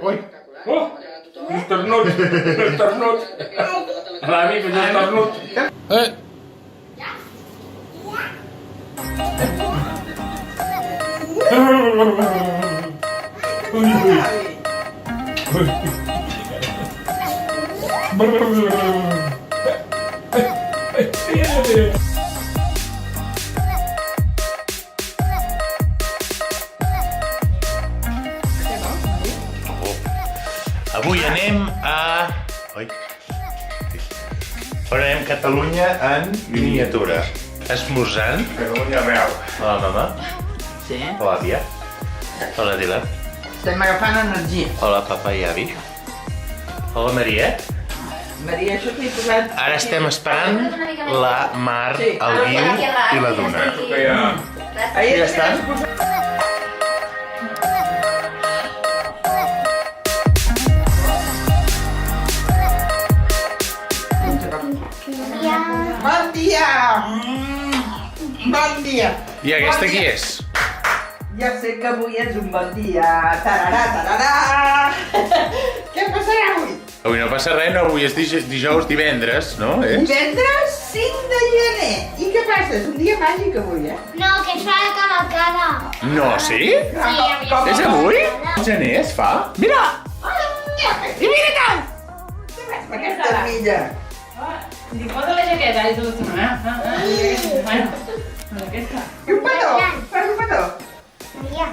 Ui! Oh! Esternut! Esternut! L'avi, que jo esternut! Ui, ui! Avui anem a... Oi? Avui anem a Catalunya en miniatura. Esmorzant. Catalunya real. Hola, mama. Sí. Hola, àvia. Hola, Dylan. Estem agafant energia. Hola, papa i avi. Hola, Maria. Maria, això t'he posat... Ara estem esperant la Mar, el Guiu i la Duna. Que ja... Ahir Ja està. Bon dia! Bon dia! I aquesta qui és? Ja sé que avui és un bon dia. Tararà, tararà! Què passarà avui? Avui no passa res, no, avui és dijous, divendres, no? Divendres 5 de gener. I què passa? És un dia màgic avui, eh? No, que es fa la cavalcada. No, sí? Com És avui? El gener es fa? Mira! I mira tant! Què fas amb aquesta armilla? Li posa la jaqueta i tot. Bueno, aquesta. I un petó! Fas un petó! Maria.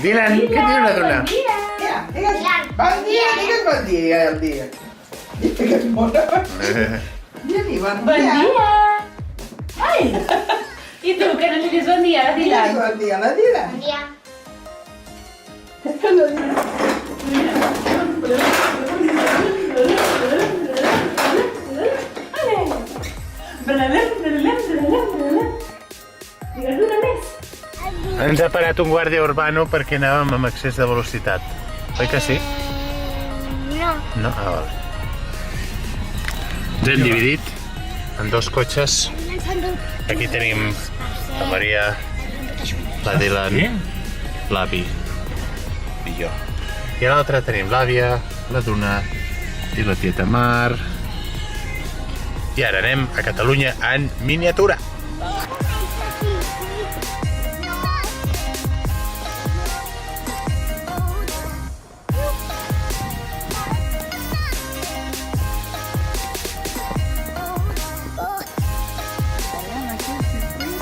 Dylan, què diu la Duna? Mira, digues bon dia, digues bon dia el dia. Digues bona. Digues-hi bon Bon dia. dia! Ai! I tu, que no li dius bon dia, Digues Dylan? bon dia, la Dila. Bon dia. Digues una més. Ens ha parat un guàrdia urbano perquè anàvem amb excés de velocitat. Oi que sí? No. No? Ah, vale. Ens hem dividit en dos cotxes. Aquí tenim la Maria, la Dylan, l'avi i jo. I a l'altre tenim l'àvia, la Duna i la tieta Mar. I ara anem a Catalunya en miniatura.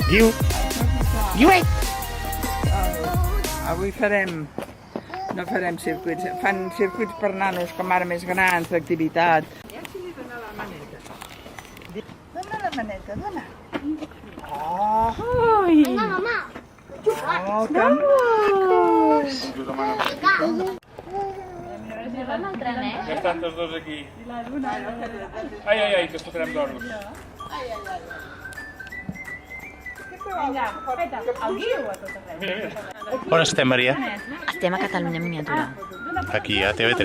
Guiu! Guiuet! Avui farem... No farem circuits, fan circuits per nanos com ara més grans, d'activitat. Ja si li dona la maneta. Dona la maneta, dona. Oh, Vinga, mama. oh, que macos! Ja estan tots dos aquí. Ai, ai, ai, que es fotrem d'oros. Vinga, feta, el guiu a tot arreu. On estem, Maria? Estem a Catalunya en miniatura. Aquí, a TV3.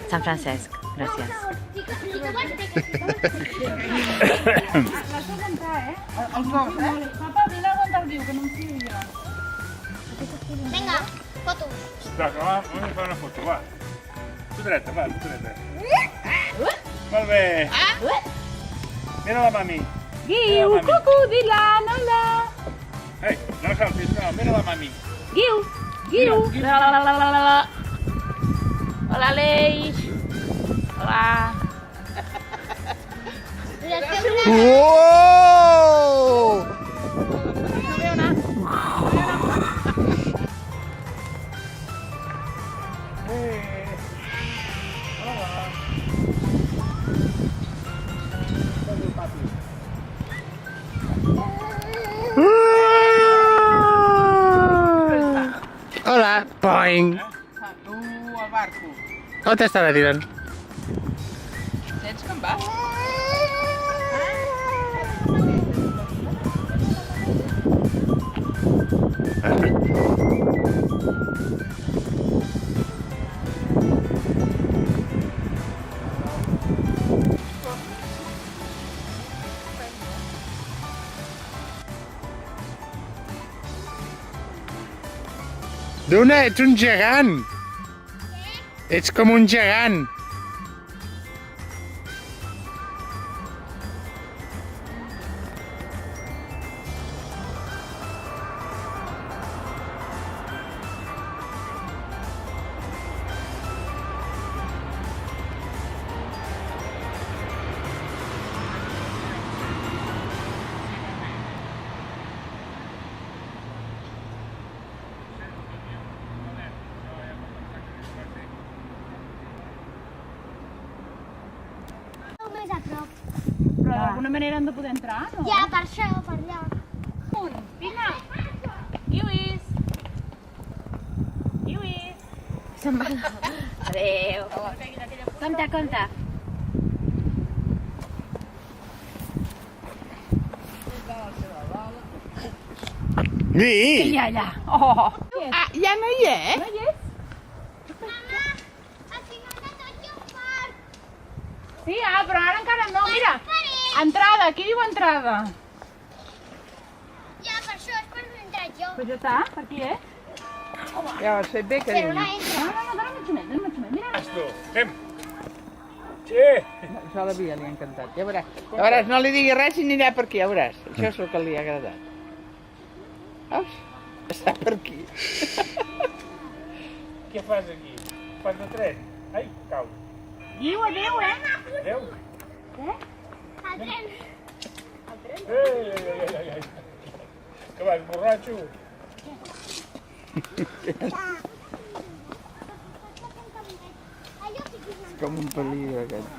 Sant Francesc, gràcies. Les fes entrar, eh? Els dos, eh? Papa, vine a aguantar el guiu, que no em fio jo. Vinga, fotos. Va, que va, anem a fer una foto, va. Tu dreta, va, tu dreta. Molt bé. Mira la mami. Guiu, cucu, Dylan, hola. Ei, no saltis, no, mira la mami. Guiu, guiu. La. Hola, Aleix. Hola. Uou! Hola, poing. Tu, al barco. On està la Dylan? Sents com va? Duna, ets un gegant! Ets com un gegant. Més a prop. Però d'alguna manera hem de poder entrar, no? Ja, per això, per allà. Vinga! Lluís! Lluís! Se'n va. Adéu. Compte, compte. Sí! Ja, allà. Oh! Ah, ja no hi és? No hi és? Mama, al final de tot hi ha un parc. Sí, però ara encara no. Mira, entrada. Aquí diu entrada. Ja, per això és per no entrar jo. Pues ja està, per aquí, eh? Ja ho has fet bé, Però carinyo. no entra. No, dona un xumet, dona un xumet. Mira. Esto, fem. Sí. Això a la Via li ha encantat, ja veuràs. Ja veuràs, no li diguis res i anirà per aquí, ja veuràs. Això és el que li ha agradat. Veus? Està per aquí. Què fas aquí? Fas de tren? Ai, cau. Diu adéu, eh? Adéu. El tren. Ai. Que vas, borratxo? Allò que dius. Com un peligro, aquest.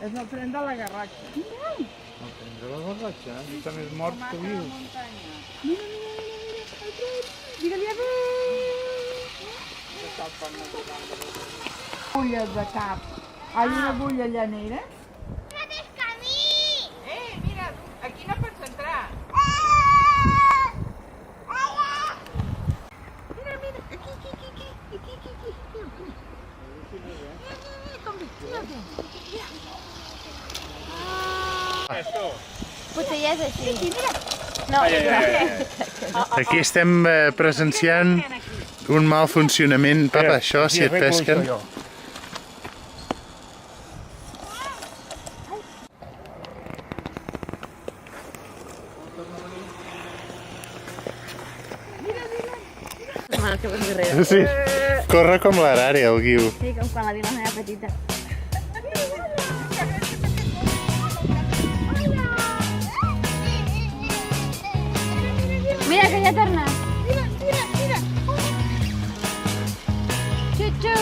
És el tren de la Garratxa. El tren de la Garratxa? Està més mort que viu. Digue-li adéu. Bulles de cap. Hay una bulla llanera. No tens camí. Mira, aquí no pots entrar. Mira, aquí. Esto. Potser ja és així. Aquí estem presenciant un mal funcionament. Papa, això si et pesquen... Que vas guerrero. Sí, corre com l'Arari, el Guiu. Sí, com quan la Dilan era petita. Mira que ja torna. Mira. Xuxu.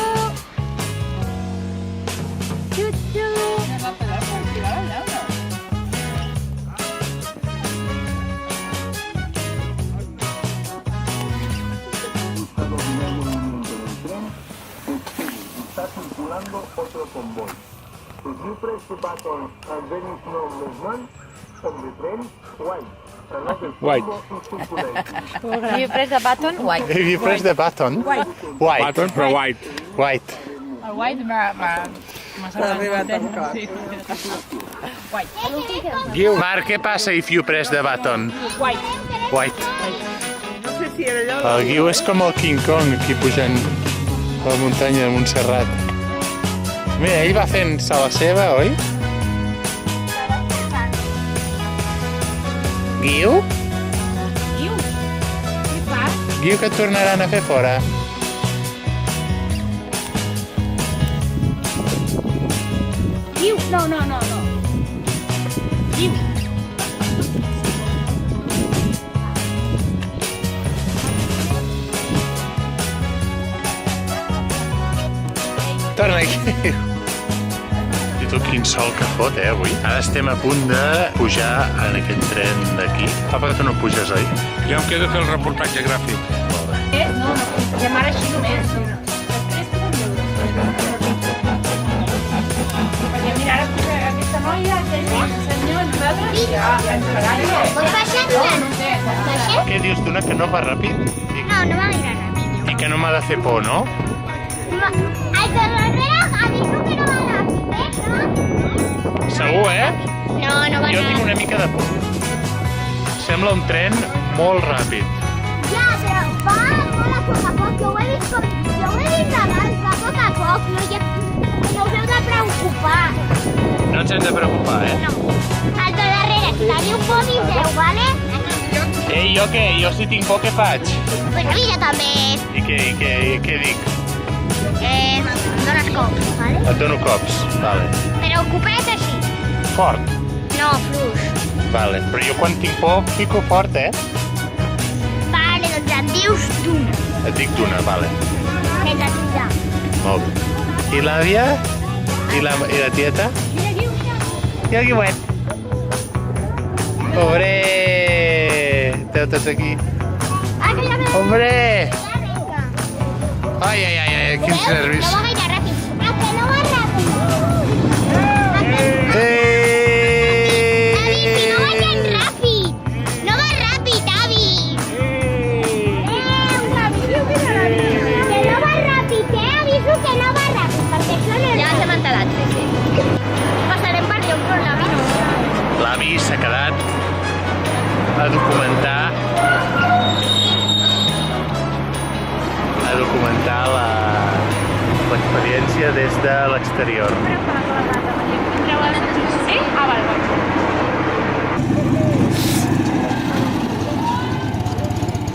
Está circulando otro convoy. If you press the button and there is no movement on the train, white. Another White. convoy is circulating. You press the button, white. If you press the button... White. Button, però white. White. El white m'ha arribat al cor. Marc, què passa if you press the button? White. White. No sé si era allò... El Guiu és com el King Kong aquí pujant a la muntanya de Montserrat. Mira, ell va fent-se la seva, oi? Guiu? Diu. Què fas? Guiu, que et tornaran a fer fora. Diu. No. Diu. Torna aquí. I tu, quin sol que fot, avui. Ara estem a punt de pujar en aquest tren d'aquí. Papa, que tu no puges, oi? Ja em queda fer el reportatge gràfic. No, ja m'ara així només. Perquè mira, ara puja aquesta noia, aquell senyor, nosaltres, ja ens farà allò. Pots baixar, Milan? Baixem? Què dius, Duna, que no va ràpid? No m'agrada. I que no m'ha de fer por, no? El de darrere ha dit que no va ràpid, de por. Sembla un tren molt ràpid. Ja, però va molt a poc a poc. Jo ho he vist abans, va a poc a poc. No us heu de preocupar. No ens hem de preocupar, eh? No. El de darrere, si teniu por, aviseu, vale? Ei, jo què? Jo si tinc por, què faig? Però mira també. I què dic? Dones cops, vale? Et dono cops, vale. Però copet així. Fort, No, fluix. vale. Però jo quan tinc por, fico fort, eh? Vale, doncs em dius d'una. Et dic d'una, vale. Sense tirar. Molt bé. I l'àvia? I la tieta? I el guiuet? Hombre! Esteu tots aquí. Hombre! Ai, quins nervis. No va gaire ràpid. Que no va ràpid. Avi, si no va tan ràpid. No va ràpid, avi. Que no va ràpid, aviso que no va ràpid. Perquè això no és Ja ens hem enterat, sí. Passarem per lloc, però l'avi no. L'avi s'ha quedat a documentar l'experiència des de l'exterior. Sí? Ah, vale.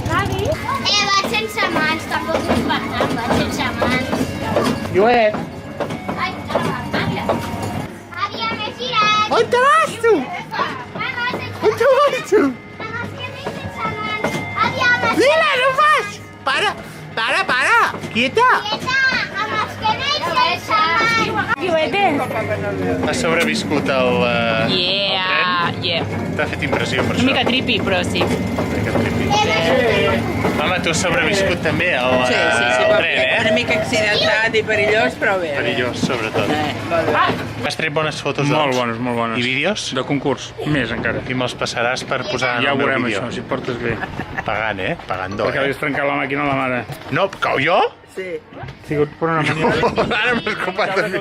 Vaig sense mans, tampoc és bastant, vaig sense mans. Lluet, Ai, aviam, he girat. on te vas tu? On te vas tu? Lila, no fas! Para! Quieta! Has sobreviscut al Yeah. T'ha fet impressió per Una això. mica trippy, però sí. Una mica trippy. Home, tu has sobreviscut també al Sí, tren, una eh? mica accidentat i perillós, però bé. Perillós, sobretot. Has tret bones fotos, Molt doncs? bones, molt bones. I vídeos? De concurs, més encara. I me'ls passaràs per posar en Ja el ho meu veurem vídeo. això, si et portes bé. Pagant, eh? Pagant Perquè eh? havies trencat la màquina a la mare. No, cau jo? Sí. Ha sigut per una mania. Ara m'has copat a mi.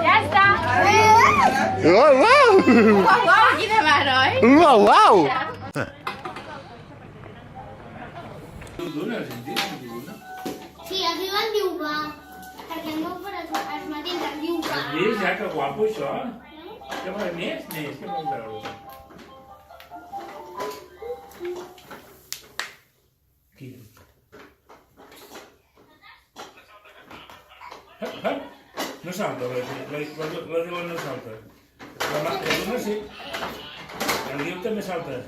Ja està. Uau, uau! Quina mare, oi? Uau, uau! Sí, el diu en diu va. Perquè el meu pare els matins em diu va. Ja, que guapo això. Que vol més, que vol veure. Aquí. No salta, la diu no salta. La dona sí. El diu també salta.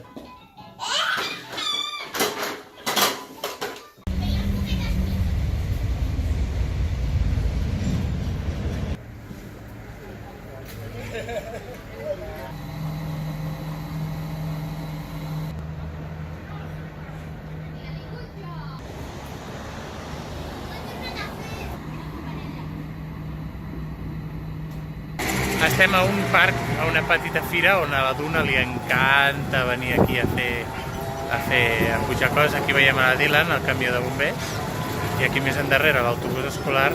Estem a un parc, a una petita fira, on a la Duna li encanta venir aquí a pujar coses. Aquí veiem a la Dylan, el camió de bombers, i aquí més endarrere, l'autobús escolar,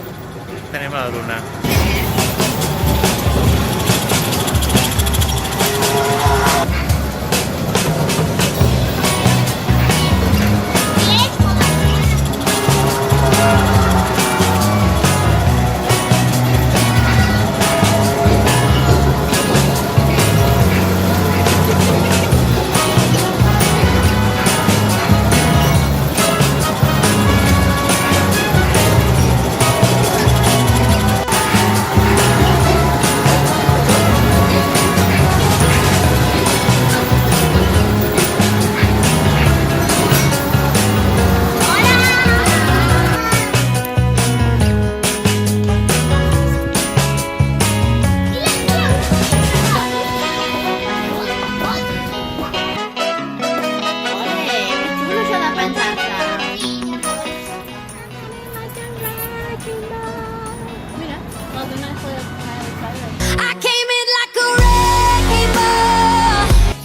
tenim a la Duna.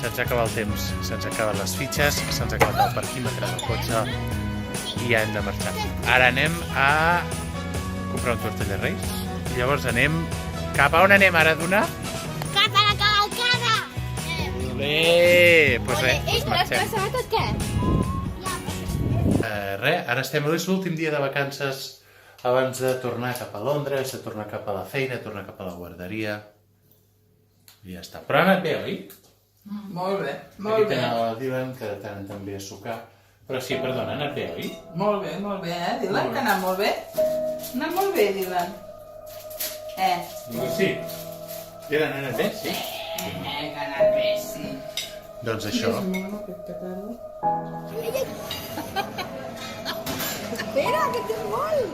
Se'ns acaba el temps, se'ns acaben les fitxes, se'ns acaba el parquímetre del cotxe i ja hem de marxar. Ara anem a comprar un tortell de reis i llavors anem Cap a on anem ara, Duna? Cap a la cavalcada! Bé, doncs res, Ei, tu l'has marxem. passat o què? Res, ara estem, és l'últim dia de vacances abans de tornar cap a Londres, de tornar cap a la feina, de tornar cap a la guarderia. I ja està. Però ha anat bé, oi? Molt bé, Aquí molt bé. tenen el Dylan, que de tant en tant ve a sucar. Però sí, perdona, ha anat bé, oi? Molt bé, Dylan, que ha anat molt bé. Ha anat molt bé, Dylan. Doncs sí. Dylan, ha anat bé, sí. Que ha anat bé, sí. Doncs això. Espera, que tinc molt!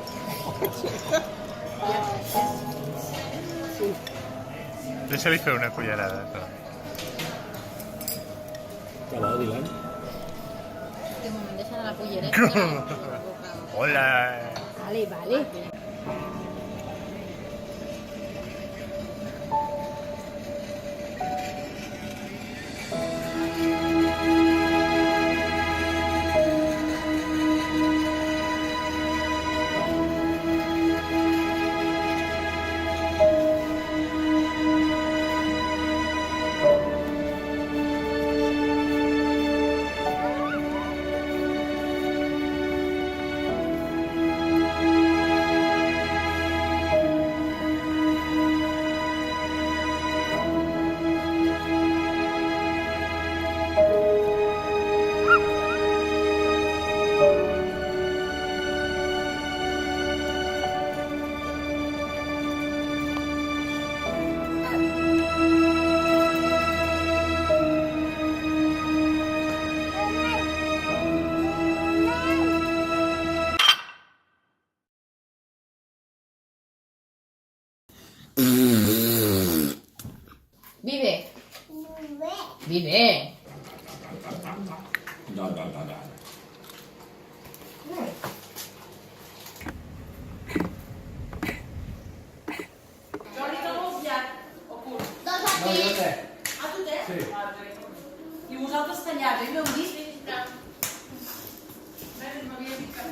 Deixa-li fer una cullerada. Que va, Dylan? Que me deixa de la pollereta. Hola! Vale, vale. Vive. Vive. No. Dos aquí. Ah, tu tens? Sí. I vosaltres tallats, no heu vist? M'havia dit que...